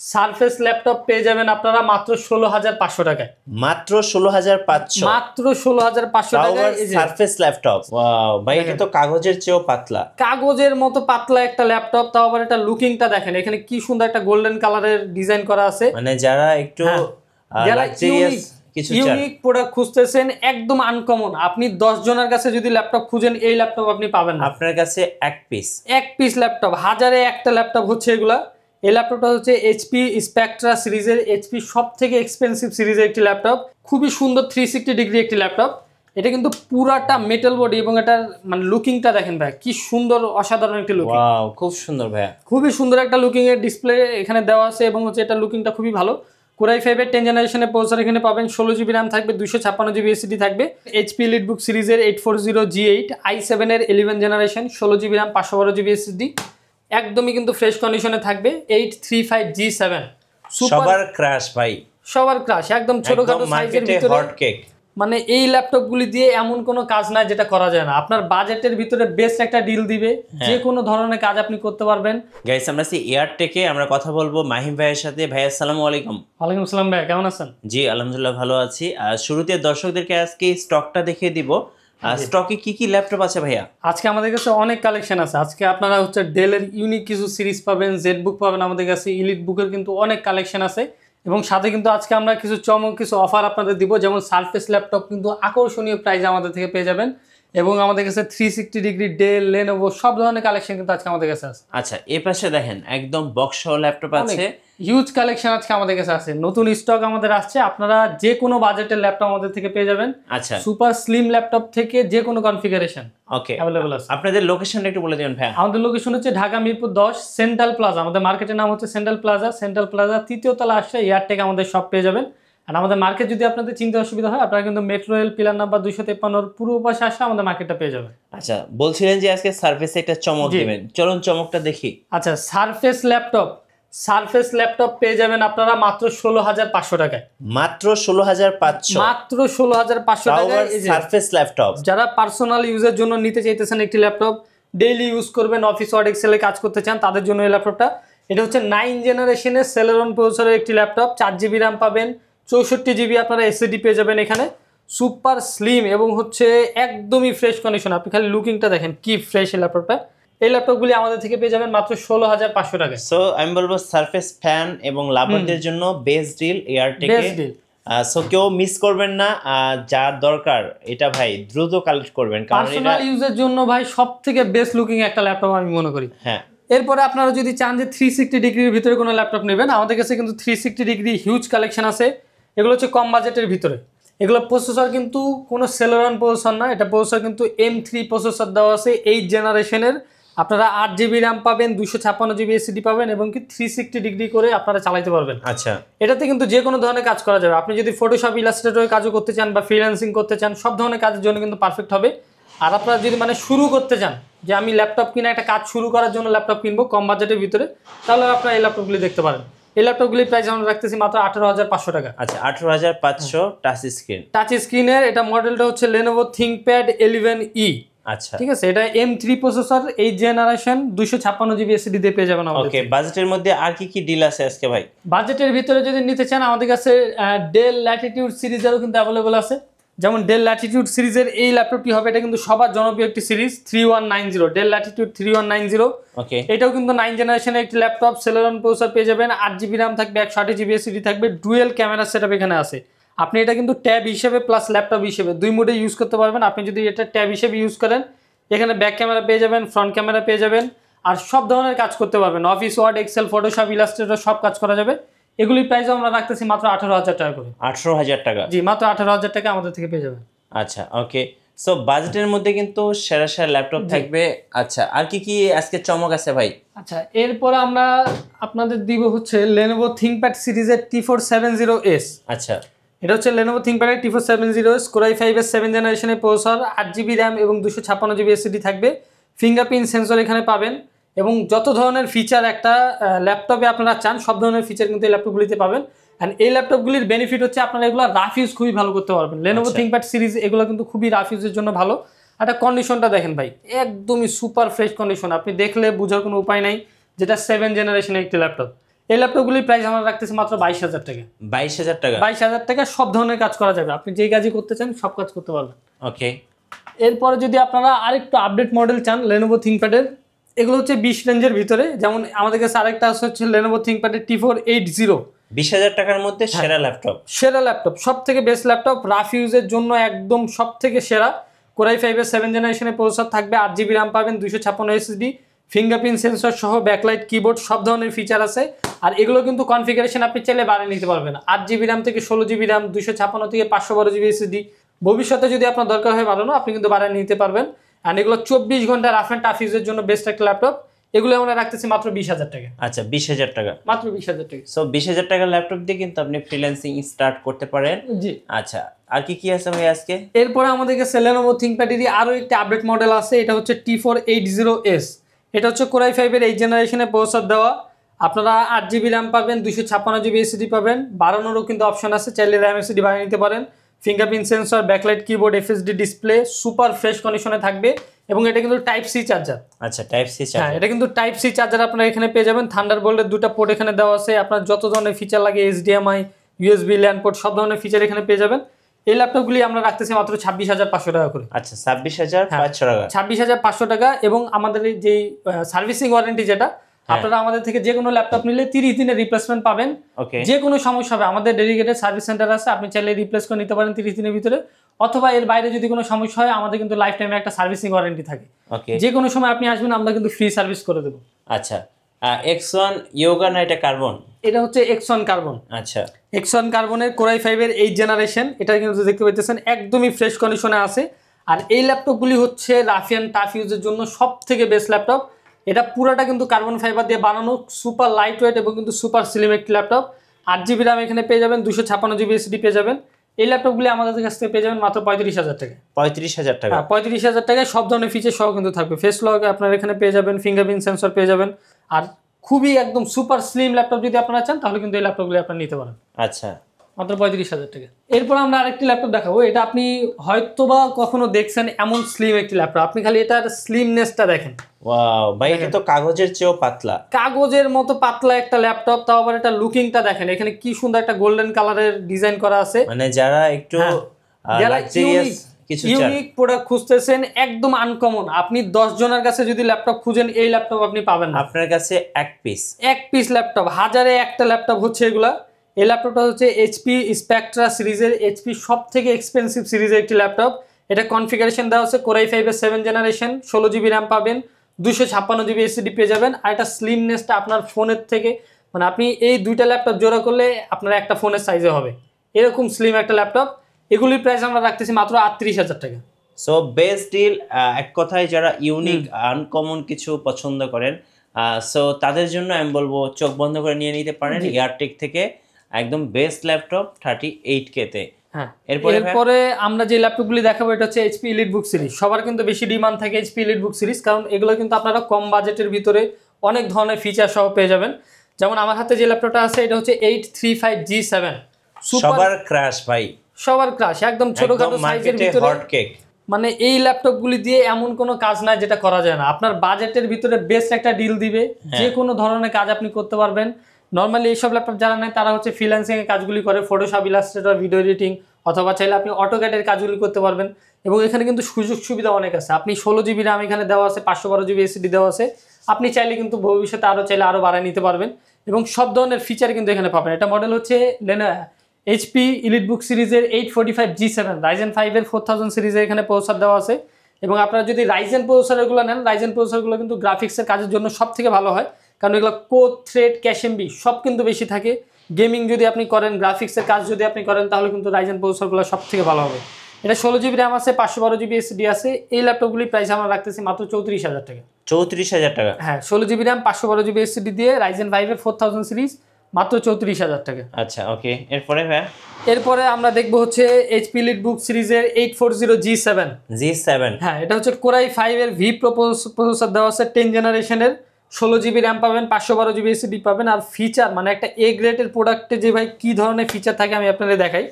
Surface laptop পেয়ে যাবেন আপনারা মাত্র 16,500 টাকায়। মাত্র 16,500, মাত্র 16,500 টাকায় এই যে সারফেস ল্যাপটপ। ওয়াও ভাই, এটা তো কাগজের চেয়েও পাতলা, কাগজের মতো পাতলা একটা ল্যাপটপ, তাও আবার এটা লুকিংটা দেখেন, এখানে কি সুন্দর একটা গোল্ডেন কালারের ডিজাইন করা আছে। মানে যারা একটু যারা লাক্সারিয়াস কিছু চান, ইউনিক প্রোডাক্ট খুঁজতেছেন, একদম আনকমন, আপনি 10 জনের কাছে যদি ল্যাপটপ খুঁজেন এই ল্যাপটপ আপনি পাবেন না। আপনার কাছে এক পিস ল্যাপটপ, হাজারে একটা ল্যাপটপ হচ্ছে এগুলা। এই ল্যাপটপটা হচ্ছে এইচপি স্পেকট্রা সিরিজের, এইচপি সব থেকে এক্সপেন্সিভ সিরিজের একটি ল্যাপটপ, খুবই সুন্দর 360 ডিগ্রি একটি ল্যাপটপ। এটা কিন্তু পুরাটা মেটাল বডি এবং এটার মানে লুকিংটা দেখেন ভাই, কি সুন্দর, অসাধারণ একটি লুকিং। ওয়াও, খুব সুন্দর ভাইয়া, খুবই সুন্দর একটা লুকিং এর ডিসপ্লে এখানে দেওয়া আছে এবং হচ্ছে এটা লুকিংটা খুবই ভালো। কোরাই 5 এর 10 জেনারেশনের প্রসেসর এখানে পাবেন, 16 জিবি র্যাম থাকবে, 256 জিবি এসএসডি থাকবে। এইচপি এলিটবুক সিরিজের 840G8 i7 এর 11 generation, 16 GB RAM, 512 GB SSD, একদমই কিন্তু ফ্রেশ কন্ডিশনে থাকবে। 835G7 সবার ক্রাশ ভাই, সবার ক্রাশ, একদম ছোটখাটো সাইজের ভিতরে হট কেক। মানে এই ল্যাপটপগুলি দিয়ে এমন কোনো কাজ নাই যেটা করা যায় না। আপনার বাজেটের ভিতরে বেস্ট একটা ডিল দিবে, যে কোনো ধরনের কাজ আপনি করতে পারবেন। গাইস, আমরা আছি এয়ারটেকে, আমরা কথা বলবো মাহিম ভাইয়ের সাথে। ভাই আসসালামু আলাইকুম। ওয়ালাইকুম আসসালাম ভাই, কেমন আছেন? জি আলহামদুলিল্লাহ ভালো আছি। শুরুতে দর্শকদেরকে আজকে স্টকটা দেখিয়ে দিব। স্টকে কি কি ল্যাপটপ আছে ভাইয়া? আজকে আমাদের কাছে অনেক কালেকশন আছে। আজকে আপনারা হচ্ছে ডেলের ইউনিক কিছু সিরিজ পাবেন, জেড বুক পাবেন আমাদের কাছে, ইলিট বুকের কিন্তু অনেক কালেকশন আছে। এবং সাথে কিন্তু আজকে আমরা কিছু চমক, কিছু অফার আপনাদের দিব, যেমন সারফেস ল্যাপটপ কিন্তু আকর্ষণীয় প্রাইসে আমাদের থেকে পেয়ে যাবেন। এবং আমাদের কাছে 360 ডিগ্রি ডেল, লেনোভো সব ধরনের কালেকশন কিন্তু আজকে আমাদের কাছে আছে। আচ্ছা, এই পাশে দেখেন একদম বক্স সহ ল্যাপটপ আছে, হিউজ কালেকশন আজকে আমাদের কাছে আছে, নতুন স্টক আমাদের আসছে। আপনারা যে কোনো বাজেটের ল্যাপটপ আমাদের থেকে পেয়ে যাবেন। আচ্ছা, সুপার স্লিম ল্যাপটপ থেকে যে কোনো কনফিগারেশন ওকে अवेलेबल আছে। আপনাদের লোকেশনটা একটু বলে দিবেন ভাই। আমাদের লোকেশন হচ্ছে ঢাকা মিরপুর 10 সেন্ট্রাল প্লাজা, আমাদের মার্কেটের নাম হচ্ছে সেন্ট্রাল প্লাজা, তৃতীয় তলা আসলে এয়ারটেক আমাদের শপ পেয়ে যাবেন। আর আমাদের মার্কেট যদি আপনাদের চিন্তা অসুবিধা হয়, আপনারা কিন্তু মেট্রো রেল পিলার নাম্বার 253 পূর্ব পাশে আসলে আমাদের মার্কেটটা পেয়ে যাবেন। আচ্ছা, বলছিলেন যে আজকে সারফেসে একটা চমক দিবেন, চলুন চমকটা দেখি। আচ্ছা, সারফেস ল্যাপটপ পেয়ে যাবেন আপনারা মাত্র 16,500 টাকায়। মাত্র 16,500, মাত্র 16,500 টাকায় সারফেস ল্যাপটপ। যারা পার্সোনাল ইউজের জন্য নিতে চাইতেছেন একটি ল্যাপটপ, ডেইলি ইউজ করবেন, অফিস ওয়ার্ড এক্সেলে কাজ করতে চান, তাদের জন্য এই ল্যাপটপটা। এটা হচ্ছে 9 জেনারেশনের সেলেরন প্রসেসরের একটি ল্যাপটপ, 4 জিবি র্যাম পাবেন, 64 জিবি আপনারা এসএসডি পেয়ে যাবেন এখানে। সুপার স্লিম এবং হচ্ছে একদমই ফ্রেশ কন্ডিশন। আপনি খালি লুকিংটা দেখেন, কি ফ্রেশ এই ল্যাপটপটা। এই ল্যাপটপগুলি আমাদের থেকে পেয়ে যাবেন মাত্র 16,500 টাকায়। সো আমি বলবো সারফেস ফ্যান এবং লাভারদের জন্য বেস্ট ডিল এয়ারটেকে। সো কেউ মিস করবেন না, যার দরকার এটা ভাই দ্রুত কালেক্ট করবেন, কারণ পার্সোনাল ইউজের জন্য ভাই সবথেকে বেস্ট লুকিং একটা ল্যাপটপ আমি মনে করি। হ্যাঁ, এরপরে আপনারা যদি চান যে 360 ডিগ্রির ভিতরে কোনো ল্যাপটপ নেবেন, আমাদের কাছে কিন্তু 360 ডিগ্রি হিউজ কালেকশন আছে। এগুলো হচ্ছে কম বাজেটের ভিতরে। এগুলো প্রসেসর কিন্তু কোনো সেলেরন প্রসেসর না, এটা প্রসেসর কিন্তু M3 প্রসেসর দেওয়া আছে 8 জেনারেশনের। আপনারা 8 জিবি র্যাম পাবেন, 256 জিবি এসএসডি পাবেন এবং কি 360 ডিগ্রি করে আপনারা চালাতে পারবেন। আচ্ছা, এটাতে কিন্তু যে কোনো ধরনের কাজ করা যাবে। আপনি যদি ফটোশপ, ইলাস্ট্রেটরের কাজও করতে চান বা ফ্রিল্যান্সিং করতে চান, সব ধরনের কাজের জন্য কিন্তু পারফেক্ট হবে। আর আপনারা যদি মানে শুরু করতে চান যে আমি ল্যাপটপ কিনে একটা কাজ শুরু করার জন্য ল্যাপটপ কিনবো কম বাজেটের ভিতরে, তাহলে আপনারা এই ল্যাপটপগুলি দেখতে পারেন। এই ল্যাপটপগুলির প্রাইস আমরা রাখতেছি মাত্র 18,500 টাকা। আচ্ছা, 18,500 টাচ স্ক্রিনের। এটা মডেলটা হচ্ছে Lenovo ThinkPad 11E। আচ্ছা, ঠিক আছে, এটা M3 processor, 8 generation, 256 GB SSD দিয়ে পেয়ে যাবেন আমাদের। ওকে, বাজেটের মধ্যে আর কি কি ডিল আছে আজকে ভাই? বাজেটের ভিতরে যদি নিতে চান, আমাদের কাছে ডেল ল্যাটিটিউড সিরিজেরও কিন্তু অ্যাভেলেবল আছে। যেমন ডেল ল্যাটিটিউড সিরিজের এই ল্যাপটপটি হবে, এটা কিন্তু সবার জনপ্রিয় একটি সিরিজ, 3190, ডেল ল্যাটিটিউড 3190। ওকে, এটাও কিন্তু 9 জেনারেশনের একটি ল্যাপটপ, সেলেরন প্রসেসর পেয়ে যাবেন, 8 জিবি র্যাম থাকবে, 128 জিবি এসএসডি থাকবে, ডুয়েল ক্যামেরা সেটআপ এখানে আছে। আপনি এটা কিন্তু ট্যাব হিসেবে প্লাস ল্যাপটপ হিসেবে দুই মোডে ইউজ করতে পারবেন। আপনি যদি এটা ট্যাব হিসেবে ইউজ করেন, এখানে ব্যাক ক্যামেরা পেয়ে যাবেন, ফ্রন্ট ক্যামেরা পেয়ে যাবেন, আর সব ধরনের কাজ করতে পারবেন, Office Word, Excel, Photoshop, Illustrator সব কাজ করা যাবে। এগুলির প্রাইসও আমরা রাখতেছি মাত্র 18,000 টাকা করে। 18,000 টাকা? জি, মাত্র 18,000 টাকা আমাদের থেকে পেয়ে যাবেন। আচ্ছা, ওকে। সো বাজেটের মধ্যে কিন্তু সেরা ল্যাপটপ থাকবে। আচ্ছা, আর কি কি আজকে চমক আছে ভাই? আচ্ছা, এরপরে আমরা আপনাদের দিব হচ্ছে Lenovo ThinkPad সিরিজের T470S। আচ্ছা, এটা হচ্ছে Lenovo ThinkPad T470S, Core i5 এর 7 জেনারেশনের প্রসেসর, 8 জিবি র্যাম এবং 256 জিবি এসএসডি থাকবে, ফিঙ্গারপ্রিন্ট সেন্সর এখানে পাবেন এবং যত ধরনের ফিচার একটা ল্যাপটপে আপনারা চান সব ধরনের ফিচার কিন্তু এই ল্যাপটপগুলিতে পাবেন। অ্যান্ড এই ল্যাপটপগুলির বেনিফিট হচ্ছে আপনারা এগুলো রাফ ইউজ খুবই ভালো করতে পারবেন। Lenovo ThinkPad সিরিজ এগুলো কিন্তু খুবই রাফ ইউজের জন্য ভালো। একটা কন্ডিশনটা দেখেন ভাই, একদমই সুপার ফ্রেশ কন্ডিশন, আপনি দেখলে বোঝার কোনো উপায় নাই যেটা 7 জেনারেশনের একটি ল্যাপটপ। এই ল্যাপটপগুলির প্রাইস আমরা রাখতেছি মাত্র 22,000 টাকা। 22,000 টাকা। 22,000 টাকা সব ধরনের কাজ করা যাবে, আপনি যেই কাজই করতে চান সব কাজ করতে পারবেন। ওকে। এরপরে যদি আপনারা আরেকটু আপডেট মডেল চান Lenovo ThinkPad এর, এগুলো হচ্ছে 20 রেঞ্জের ভিতরে। যেমন আমাদের কাছে আরেকটা আছে হচ্ছে Lenovo ThinkPad এর T480। 20,000 টাকার মধ্যে সেরা ল্যাপটপ। সেরা ল্যাপটপ, সব থেকে বেস্ট ল্যাপটপ, রাফ ইউজের জন্য একদম সব থেকে সেরা। Core i5 এর 7 জেনারেশনের প্রসেসর থাকবে, 8GB RAM পাবেন, 256 SSD, ফিঙ্গারপ্রিন্ট সেন্সর সহ ব্যাকলাইট কিবোর্ড, সব ধরনের ফিচার আছে। আর এগুলো কিন্তু কনফিগারেশন আপনি চাইলে বাড়িয়ে নিতে পারবেন, 8GB RAM থেকে 16GB RAM, 256 থেকে 512GB SSD। ভবিষ্যতে যদি আপনার দরকার হয় বাড়ানো, আপনি কিন্তু বাড়িয়ে নিতে পারবেন। আর এগুলো 24 ঘন্টা রাফ অ্যান্ড টাফ ইউজের জন্য বেস্ট একটা ল্যাপটপ। এগুলো আমরা রাখতেছি মাত্র 20,000 টাকা। আচ্ছা, 20,000 টাকা, মাত্র 20,000 টাকা। সো 20,000 টাকার ল্যাপটপ দিয়ে কিন্তু আপনি ফ্রিল্যান্সিং স্টার্ট করতে পারেন। জি। আচ্ছা, আর কি কি আছে ভাই আজকে? এরপরে আমাদের কাছে Lenovo ThinkPad এর আরো একটা আপডেট মডেল আছে, এটা হচ্ছে T480S। এটা হচ্ছে Core i5 এর 8 জেনারেশনের প্রসেসর দেওয়া। আপনারা 8GB RAM পাবেন, 256GB SSD পাবেন, বাড়ানোরও কিন্তু অপশন আছে, চাইলে RAM SSD বাড়িয়ে নিতে পারেন। Fingerprint sensor, backlight keyboard, FSD display, super fresh কন্ডিশনে থাকবে। এবং এটা কিন্তু টাইপ সি চার্জার। আচ্ছা, টাইপ সি হ্যাঁ, চার্জার। এটা কিন্তু টাইপ সি চার্জার আপনারা এখানে পেয়ে যাবেন। থান্ডারবোল্টের দুটো পোর্ট এখানে দেওয়া আছে, আপনার যত ধরনের ফিচার লাগে HDMI, USB ল্যান্ড পোর্ট, সব ধরনের ফিচার এখানে পেয়ে যাবেন। এই ল্যাপটপগুলি আমরা রাখতেছি মাত্র 26,500 টাকা করে। আচ্ছা, 26,500 টাকা। 26,500 টাকা। এবং আমাদের এই যে সার্ভিসিং ওয়ারেন্টি যেটা, আপনারা আমাদের থেকে যে কোনো ল্যাপটপ নিলে 30 দিনের রিপ্লেসমেন্ট পাবেন। ওকে। যে কোনো সমস্যা হবে আমাদের ডেডিকেটেড সার্ভিস সেন্টার আছে, আপনি চাইলে রিপ্লেস করে নিতে পারেন 30 দিনের ভিতরে। অথবা এর বাইরে যদি কোনো সমস্যা হয়, আমাদের কিন্তু লাইফ টাইমে একটা সার্ভিসিং ওয়ারেন্টি থাকে। ওকে। যে কোনো সময় আপনি আসবেন, আমরা কিন্তু ফ্রি সার্ভিস করে দেবো। আচ্ছা, X1 ইয়োগা না এটা কার্বন? এটা হচ্ছে X1 কার্বন। আচ্ছা, X1 কার্বনের Core i5 এর 8 জেনারেশন, এটা কিন্তু দেখতে পাচ্ছেন একদমই ফ্রেশ কন্ডিশনে আছে। আর এই ল্যাপটপগুলি হচ্ছে রাফ অ্যান্ড টাফ ইউজের জন্য সব থেকে বেস্ট ল্যাপটপ। এটা পুরোটা কিন্তু কার্বন ফাইবার দিয়ে বানানো, সুপার লাইট ওয়েট এবং কিন্তু সুপার স্লিম একটি ল্যাপটপ। 8GB RAM এখানে পেয়ে যাবেন, 256GB SSD পেয়ে যাবেন। এই ল্যাপটপগুলি আমাদের কাছ থেকে পেয়ে যাবেন মাত্র 35,000 টাকা। 35,000 টাকা। 35,000 টাকায় সব ধরনের ফিচার সহ কিন্তু থাকবে। ফেস লক আপনার এখানে পেয়ে যাবেন, ফিঙ্গারপ্রিন্ট সেন্সর পেয়ে যাবেন। আর খুবই একদম সুপার স্লিম ল্যাপটপ যদি আপনারা চান, তাহলে কিন্তু এই ল্যাপটপগুলি আপনারা নিতে পারেন। আচ্ছা, মাত্র 35,000 টাকা। এরপর আমরা আরেকটি ল্যাপটপ দেখাবো, এটা আপনি হয়তোবা কখনো দেখছেন, এমন স্লিম একটি ল্যাপটপ। আপনি খালি এটার স্লিমনেসটা দেখেন। ওয়াও ভাই, এটা তো কাগজের চেয়েও পাতলা। কাগজের মতো পাতলা একটা ল্যাপটপ, তাও আবার এটা লুকিংটা দেখেন, এখানে কি সুন্দর একটা গোল্ডেন কালারের ডিজাইন করা আছে। মানে যারা একটু লাক্সারিয়াস কিছু চান, ইউনিক প্রোডাক্ট খুঁজতেছেন, একদম আনকমন, আপনি 10 জনের কাছে যদি ল্যাপটপ খুঁজেন, এই ল্যাপটপ আপনি পাবেন না। আপনার কাছে এক পিস ল্যাপটপ, হাজারে একটা ল্যাপটপ হচ্ছে এগুলা। এই ল্যাপটপটা হচ্ছে HP স্পেকট্রা সিরিজের, HP সব থেকে এক্সপেন্সিভ সিরিজের একটি ল্যাপটপ। এটা কনফিগারেশন দেওয়া আছে Core i5 এর 7 জেনারেশন, 16GB RAM পাবেন, 256GB SSD পেয়ে যাবেন। আর এটা স্লিমনেসটা আপনার ফোনের থেকে, মানে আপনি এই দুইটা ল্যাপটপ জোড়া করলে আপনার একটা ফোনের সাইজে হবে, এরকম স্লিম একটা ল্যাপটপ। এগুলির প্রাইস আমরা রাখতেছি মাত্র 38,000 টাকা। So best deal. এক কথায় যারা ইউনিক আনকমন কিছু পছন্দ করেন, সো তাদের জন্য আমি বলবো চোখ বন্ধ করে নিয়ে নিতে পারেন এয়ারটেক থেকে একদম বেস্ট ল্যাপটপ 38K তে। হ্যাঁ, এরপরে আমরা যে ল্যাপটপগুলি দেখাবো, এটা হচ্ছে HP EliteBook সিরিজ। সবার কিন্তু বেশি ডিমান্ড থাকে HP EliteBook সিরিজ, কারণ এগুলো কিন্তু আপনারা কম বাজেটের ভিতরে অনেক ধরনের ফিচার সহ পেয়ে যাবেন। যেমন আমার হাতে যে ল্যাপটপটা আছে, এটা হচ্ছে 835G7, সবার ক্রাশ ভাই, সবার ক্রাশ, একদম ছোটখাটো সাইজের ভিতরে হট কেক। মানে এই ল্যাপটপগুলি দিয়ে এমন কোনো কাজ নাই যেটা করা যায় না। আপনার বাজেটের ভিতরে বেস্ট একটা ডিল দিবে, যে কোনো ধরনের কাজ আপনি করতে পারবেন। নর্মালি এইসব ল্যাপটপ যারা নেয়, তারা হচ্ছে ফ্রিল্যান্সিং এর কাজগুলি করে, ফটোশপ, ইলাস্ট্রেটর, ভিডিও এডিটিং, অথবা চাইলে আপনি অটোক্যাডের কাজগুলি করতে পারবেন। এবং এখানে কিন্তু সুযোগ সুবিধা অনেক আছে। আপনি 16GB RAM এখানে দেওয়া আছে, 512GB SSD দেওয়া আছে। আপনি চাইলে কিন্তু ভবিষ্যতে চাইলে আরও বাড়ায় নিতে পারবেন। এবং সব ধরনের ফিচার কিন্তু এখানে পাবেন। এটা মডেল হচ্ছে HP EliteBook সিরিজের 845G7, Ryzen 5 এর 4000 সিরিজের এখানে প্রসেসর দেওয়া আছে। এবং আপনারা যদি রাইজেন প্রসেসরগুলো নেন, রাইজেন প্রসেসরগুলো কিন্তু গ্রাফিক্সের কাজের জন্য সব থেকে ভালো হয়, কারণ এগুলো কোর, থ্রেড, ক্যাশ এমবি সব কিন্তু বেশি থাকে। গেমিং যদি আপনি করেন, গ্রাফিক্সের কাজ যদি আপনি করেন, তাহলে কিন্তু রাইজেন প্রসেসরগুলো সব থেকে ভালো হবে। এটা 16GB RAM আছে, 512GB SSD আছে। এই ল্যাপটপগুলির প্রাইস আমরা রাখতেছি মাত্র 34,000 টাকা। 34,000 টাকা? হ্যাঁ, 16GB RAM, 512GB SSD দিয়ে Ryzen 5 এর 4000 সিরিজ, মাত্র 34,000 টাকা। আচ্ছা, ওকে। এরপরে ভাই, এরপরে আমরা দেখবো হচ্ছে HP EliteBook সিরিজের 840G7। হ্যাঁ, এটা হচ্ছে Core i5 এর V প্রসেসর দেওয়া আছে, 10 জেনারেশনের, 16GB RAM পাবেন, 512GB SSD পাবেন। আর ফিচার মানে একটা A গ্রেডের প্রোডাক্টে যে ভাই কি ধরনের ফিচার থাকে আমি আপনাদের দেখাই।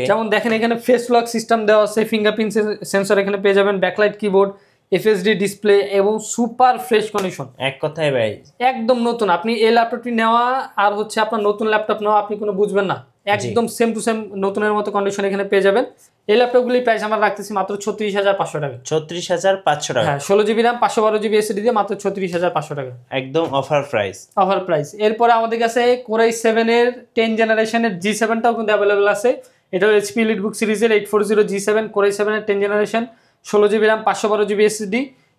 যেমন দেখেন, এখানে ফেস লক সিস্টেম দেওয়া আছে, ফিঙ্গারপ্রিন্ট সেন্সর এখানে পেয়ে যাবেন, ব্যাকলাইট কিবোর্ড, FHD ডিসপ্লে এবং সুপার ফ্রেশ কন্ডিশন। এক কথায় ভাই একদম নতুন। আপনি এই ল্যাপটপটি নেওয়া আর হচ্ছে আপনার নতুন ল্যাপটপ নেওয়া আপনি কোনো বুঝবেন না, একদম সেম টু সেম নতুনের মতো কন্ডিশন এখানে পেয়ে যাবেন। এই ল্যাপটপগুলির প্রাইস আমরা রাখতেছি মাত্র 36,500 টাকা। 36,500 টাকা। হ্যাঁ, 16 জিবি র্যাম 512 জিবি SSD দিয়ে মাত্র 36,500 টাকা একদম অফার প্রাইস। Offer price. এরপরে আমাদের কাছে Core i7 এর 10 জেনারেশনের G7টাও কিন্তু অ্যাভেলেবল আছে। এটা HP EliteBook সিরিজের 840 G7 Core i7 এর 10 generation, 16 GB RAM 512 GB SSD।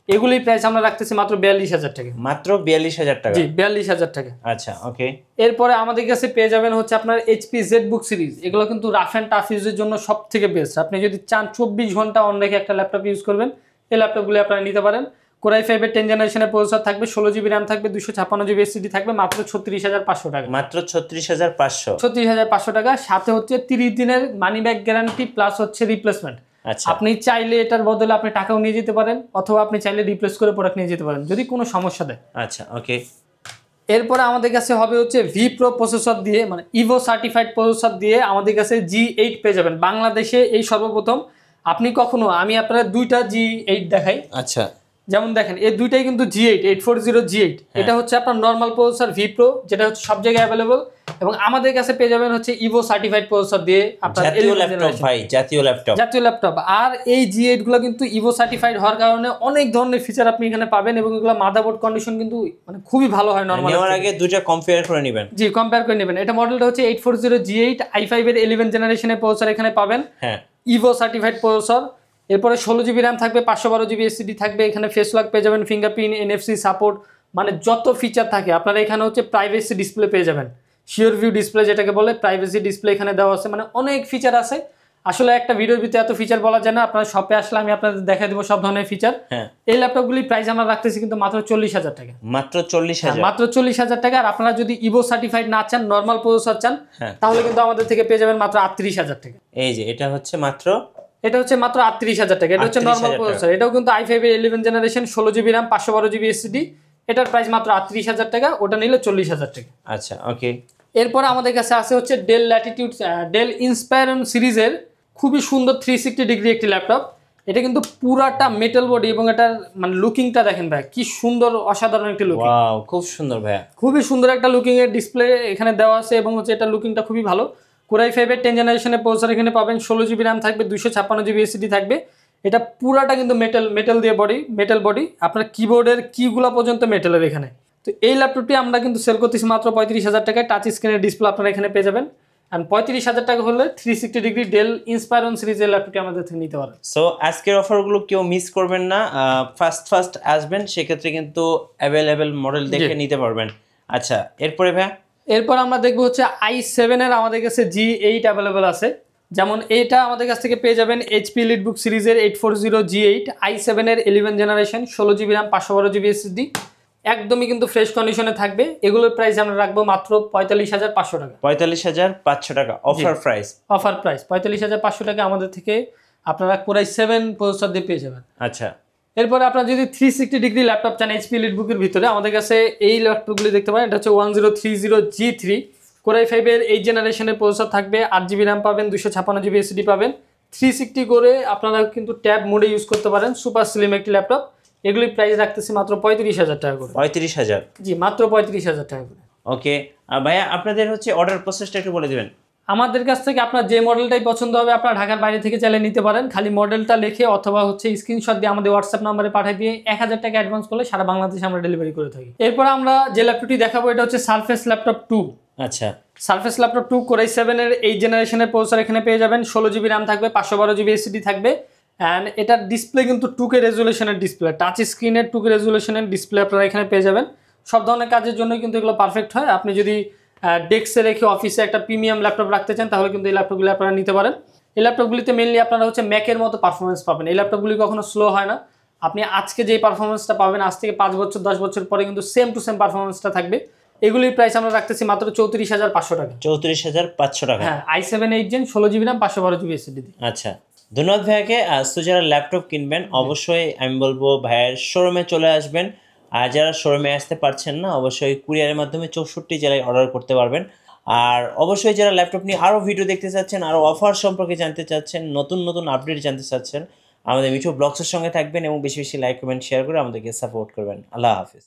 এগুলির প্রাইস আমরা রাখতেছি মাত্র 42,000 টাকা। মাত্র 42,000 টাকা। জি, 42,000 টাকা। আচ্ছা, ওকে। এরপরে আমাদের কাছে পেয়ে যাবেন হচ্ছে আপনার HP ZBook সিরিজ। এগুলো কিন্তু রাফ অ্যান্ড টাফ ইউজের জন্য সব থেকে বেস্ট। আপনি যদি চান 24 ঘন্টা অন রেখে একটা ল্যাপটপ ইউজ করবেন, এই ল্যাপটপগুলি আপনারা নিতে পারেন। Core i5 এর 10 জেনারেশনের প্রসেসর থাকবে, 16 জিবি র্যাম থাকবে, 256 জিবি SSD থাকবে, মাত্র 36,500 টাকা। মাত্র 36,500। 36,500 টাকা। সাথে হচ্ছে 30 দিনের মানি ব্যাক গ্যারান্টি প্লাস হচ্ছে রিপ্লেসমেন্ট। আচ্ছা, আপনি চাইলে এটার বদলে আপনি টাকাও নিয়ে যেতে পারেন, অথবা আপনি চাইলে রিপ্লেস করে প্রোডাক্ট নিয়ে যেতে পারেন যদি কোনো সমস্যা দেয়। আচ্ছা, ওকে। এরপরে আমাদের কাছে হবে হচ্ছে V Pro প্রসেসর দিয়ে, মানে ইভো সার্টিফাইড প্রসেসর দিয়ে আমাদের কাছে G8 পেয়ে যাবেন। বাংলাদেশে এই সর্বপ্রথম। আপনি কখনো, আমি আপনার দুইটা G8 দেখাই। আচ্ছা, যেমন দেখেন এই দুইটাই কিন্তু G8 840 G8। এটা হচ্ছে আপনার নর্মাল প্রসেসর V Pro, যেটা হচ্ছে সব জায়গায় অ্যাভেলেবল, এবং আমাদের কাছে পেয়ে যাবেন হচ্ছে ইভো সার্টিফাইড প্রসেসর দিয়ে আপনার জাতীয় ল্যাপটপ ভাই, জাতীয় ল্যাপটপ। আর এই G8 গুলো কিন্তু ইভো সার্টিফাইড হওয়ার কারণে অনেক ধরনের ফিচার আপনি এখানে পাবেন, এবং এগুলো মাদারবোর্ড কন্ডিশন কিন্তু মানে খুবই ভালো হয় নরমাল। নেওয়ার আগে দুটো কম্পেয়ার করে নেবেন। জি, কম্পেয়ার করে নেবেন। এটা মডেলটা হচ্ছে 840 G8 i5 এর 11 জেনারেশনের প্রসেসর এখানে পাবেন। হ্যাঁ, ইভো সার্টিফাইড প্রসেসর। এরপরে 16 জিবি র্যাম থাকবে, 512 জিবি SSD থাকবে, এখানে ফেস লক পেয়ে যাবেন, ফিঙ্গারপ্রিন্ট, NFC সাপোর্ট, মানে যত ফিচার থাকে আপনারা এখানে হচ্ছে প্রাইভেসি ডিসপ্লে পেয়ে যাবেন। শিওর ভিউ ডিসপ্লে যেটাকে বলে, প্রাইভেসি ডিসপ্লে এখানে দেওয়া আছে, মানে অনেক ফিচার আছে। আসলে একটা ভিডিওর ভিতরে এত ফিচার বলা যায় না, আপনারা শপে আসলে আমি আপনাদের দেখাই দেবো সব ধরনের ফিচার। হ্যাঁ, এই ল্যাপটপগুলির প্রাইস আমরা রাখতেছি কিন্তু মাত্র 40,000 টাকা। মাত্র 40,000। মাত্র 40,000 টাকা। আর আপনারা যদি ইভো সার্টিফাইড না চান, নর্মাল প্রসেসর চান, হ্যাঁ, তাহলে কিন্তু আমাদের থেকে পেয়ে যাবেন মাত্র 38,000 টাকা। এই যে এটা হচ্ছে মাত্র 38,000 টাকা। এটা হচ্ছে নর্মাল প্রসেসর। এটাও কিন্তু i5 এর 11 generation, 16 GB RAM 512 GB SSD। এটার প্রাইস মাত্র 38,000 টাকা। ওটা নিলে 40,000 টাকা। আচ্ছা, ওকে। এরপরে আমাদের কাছে আছে হচ্ছে ডেল ল্যাটিটিউড, ডেল ইন্সপায়রন সিরিজের খুবই সুন্দর 360 ডিগ্রি একটি ল্যাপটপ। এটা কিন্তু পুরাটা মেটাল বডি, এবং এটার মানে লুকিংটা দেখেন ভাই, কি সুন্দর, অসাধারণ একটি লুকিং। ওয়াও, খুব সুন্দর ভাই, খুবই সুন্দর একটা লুকিং এর ডিসপ্লে এখানে দেওয়া আছে, এবং হচ্ছে এটা লুকিংটা খুবই ভালো। Core i5 এর 10 জেনারেশনের প্রসেসর এখানে পাবেন, 16 জিবি র্যাম থাকবে, 256 জিবি SSD থাকবে। এটা পুরাটা কিন্তু মেটাল দিয়ে মেটাল বডি। আপনার কিবোর্ডের কিগুলা পর্যন্ত মেটালের এখানে। তো এই ল্যাপটপটি আমরা কিন্তু সেল করতেছি মাত্র 35,000 টাকায়। টাচ স্ক্রিনের ডিসপ্লে আপনারা এখানে পেয়ে যাবেন। আর 35,000 টাকা হলে 360 ডিগ্রি ডেল ইন্সপায়রন সিরিজের ল্যাপটপটি আমাদের থেকে নিতে পারেন। সো আজকের অফারগুলো কেউ মিস করবেন না, ফার্স্ট আসবেন, সেক্ষেত্রে কিন্তু অ্যাভেলেবেল মডেল দেখে নিতে পারবেন। আচ্ছা, এরপরে ভাই? এরপর আমরা দেখবো হচ্ছে i7 এর আমাদের কাছে G8 অ্যাভেলেবেল আছে। যেমন এটা আমাদের কাছ থেকে পেয়ে যাবেন HP EliteBook সিরিজের 840 G8 i7 এর 11 generation, 16 GB RAM 512 GB SSD। একদমই কিন্তু ফ্রেশ কন্ডিশনে থাকবে। এগুলোর প্রাইস আমরা রাখবো মাত্র 45,500 টাকা। 45,500 টাকা অফার প্রাইস। অফার প্রাইস 45,500 টাকা আমাদের থেকে আপনারা Core i7 প্রসেসর দিয়ে পেয়ে যাবেন। আচ্ছা, এরপরে আপনারা যদি 360 ডিগ্রি ল্যাপটপ চান HP EliteBook এর ভিতরে, আমাদের কাছে এই ল্যাপটপগুলি দেখতে পারেন। এটা হচ্ছে 1030 G3 Core i5 এর 8 জেনারেশনের প্রসেসর থাকবে, 8 জিবি র্যাম পাবেন, 256 জিবি SSD পাবেন। 360 করে আপনারা কিন্তু ট্যাব মোডে ইউজ করতে পারেন। সুপার স্লিম একটি ল্যাপটপ। এগুলির প্রাইস রাখতেছি মাত্র 35,000 টাকা করে। 35,000? জি, মাত্র 35,000 টাকা করে। ওকে ভাইয়া, আপনাদের হচ্ছে অর্ডার প্রসেসটা একটু বলে দিবেন। আমাদের কাছ থেকে আপনার যে মডেলটাই পছন্দ হবে আপনারা ঢাকার বাইরে থেকে চাইলে নিতে পারেন। খালি মডেলটা লিখে অথবা হচ্ছে স্ক্রিনশট দিয়ে আমাদের হোয়াটসঅ্যাপ নাম্বারে পাঠিয়ে দিয়ে 1000 টাকা অ্যাডভান্স করলে সারা বাংলাদেশে আমরা ডেলিভারি করে থাকি। এরপর আমরা যে ল্যাপটপটি দেখাবো এটা হচ্ছে সারফেস ল্যাপটপ 2। আচ্ছা, সারফেস ল্যাপটপ 2 Core i7 এর 8 জেনারেশনের প্রসেসর এখানে পেয়ে যাবেন, 16 জিবি র্যাম থাকবে, 512 জিবি SSD থাকবে। অ্যান্ড এটার ডিসপ্লে কিন্তু 2K রেজুলেশনের ডিসপ্লে, টাচ স্ক্রিনের 2K রেজুলেশনের ডিসপ্লে আপনারা এখানে পেয়ে যাবেন। সব ধরনের কাজের জন্য কিন্তু এগুলো পারফেক্ট হয়। আপনি যদি ডেস্কে রেখে অফিসে একটা প্রিমিয়াম ল্যাপটপ রাখতে চান তাহলে কিন্তু এই ল্যাপটপগুলি আপনারা নিতে পারেন। এই ল্যাপটপগুলিতে মেনলি আপনারা হচ্ছে ম্যাকের মতো পারফরমেন্স পাবেন। এই ল্যাপটপগুলি কখনো স্লো হয় না। আপনি আজকে যেই পারফরমেন্সটা পাবেন আজ থেকে 5 বছর 10 বছর পরে কিন্তু সেম টু সেম পারফরমেন্সটা থাকবে। এগুলির প্রাইস আমরা রাখতেছি মাত্র 34,500 টাকা। 34,500 টাকা। হ্যাঁ, i7 8 gen 16 GB RAM 512 GB SSD। আচ্ছা, ধন্যবাদ ভাইয়াকে। তো যারা ল্যাপটপ কিনবেন অবশ্যই আমি বলবো ভাইয়ের শোরুমে চলে আসবেন। আর যারা শোরুমে আসতে পারছেন না অবশ্যই কুরিয়ারের মাধ্যমে 64 জেলায় অর্ডার করতে পারবেন। আর অবশ্যই যারা ল্যাপটপ নিয়ে আরও ভিডিও দেখতে চাচ্ছেন, আরও অফার সম্পর্কে জানতে চাচ্ছেন, নতুন নতুন আপডেট জানতে চাচ্ছেন, আমাদের মিঠু ব্লগসের সঙ্গে থাকবেন এবং বেশি বেশি লাইক কমেন্ট শেয়ার করে আমাদেরকে সাপোর্ট করবেন। আল্লাহ হাফিজ।